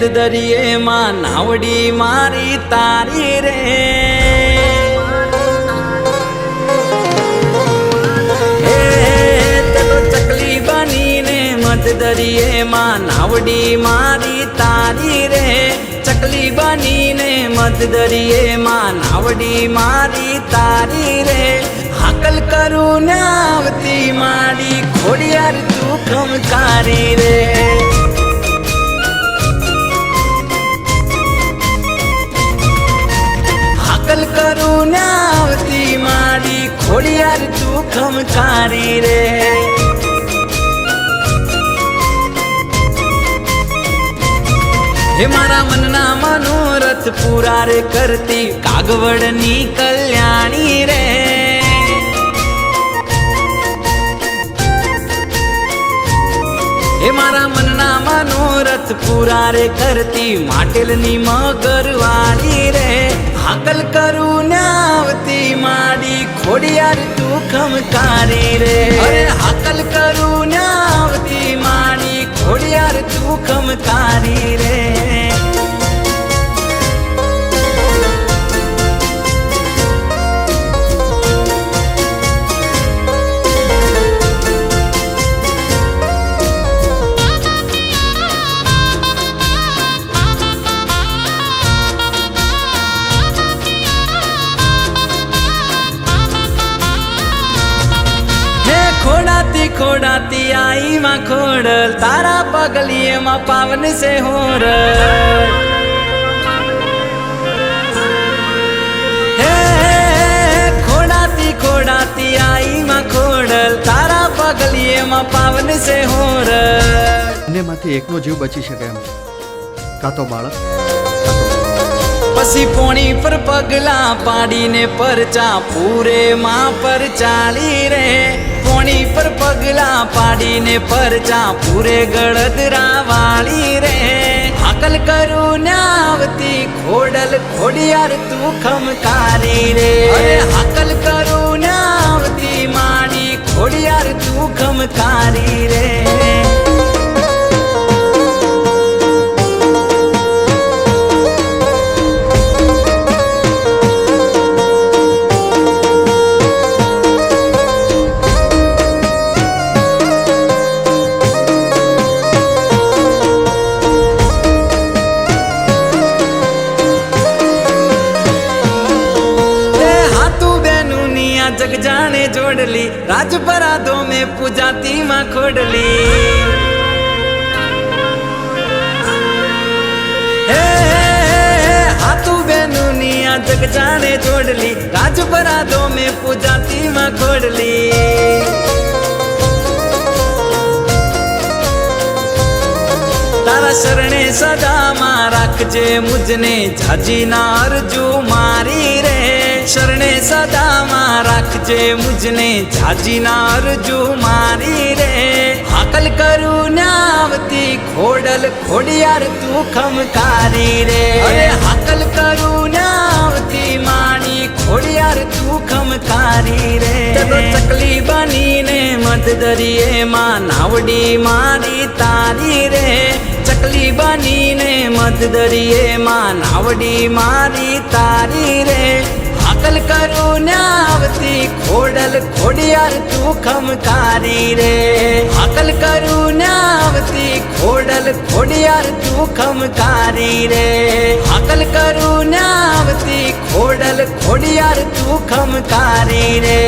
મધ દરિયે માં નાવડી મારી તારી રે ચકલી બનીને મધ દરિયે માં નાવડી મારી તારી રે ચકલી બનીને મધ દરિયે માં નાવડી મારી તારી રે હાકલ કરું ને આવતી મારી ખોડિયાર તું ખમકારી રે હાકલ કરું ને આવતી મારી ખોડિયાર તું ખમકારી રે હે મારા મનના મનોરથ પૂરા રે કરતી કાગવડની કલ્યાણી રે હે મારા મનના મનોરથ પૂરા રે કરતી માટેલની મગરવાળી રે હાકલ કરું ને આવતી માડી ખોડિયાર તું ખમકારી રે અરે હાકલ કરું ને આવતી માડી ખોડિયાર તું ખમકારી રે खोड़ाती खोड़ाती आई माँ खोड़ल तारा पगलिए माँ पावन से हो खोड़ाती खोड़ाती आई माँ खोड़ल तारा पगलिए माँ पावन से हो ने माथे एकनो जीव बची शके एम का तो बाळक पसी पोणी पर पगला पाड़ी ने परचा पूरे माँ पर चाली रे पोणी पर पगला पाड़ी ने परचा पूरे गड़दरा वाली रे हाकल करू ने आवती खोडल खोडियार तू खमकारी रे अरे हाकल करू ने आवती माड़ी खोडियार तू खमकारी रे जग जाने जोड़ली राजपराधों में पूजाती माँ खोडली हाथू बेनुनिया जग जाने जोड़ली राजपराधों में पूजाती माँ खोडली तारा शरणे सदा माँ राखजे मुझने झाजी ना अरजू मारी रे शरणे सदा माँ राखजे मुझने झाजी ना अरजू मारी रे हाकल करू ने आवती खोडल खोडियार तू खमकारी रे अरे हाकल करू ने आवती मानी खोडियार तू खमकारी रे चकली बनीने मध दरिये माँ नावडी मारी तारी रे चकली बनीने मध दरिये माँ नावडी मारी तारी रे हाकल करू ने आवती खोडल खोडियार तू खमकारी रे हाकल करू ने आवती खोडल खोडियार तू खमकारी रे हाकल करू ने आवती खोडल खोडियार तू खमकारी रे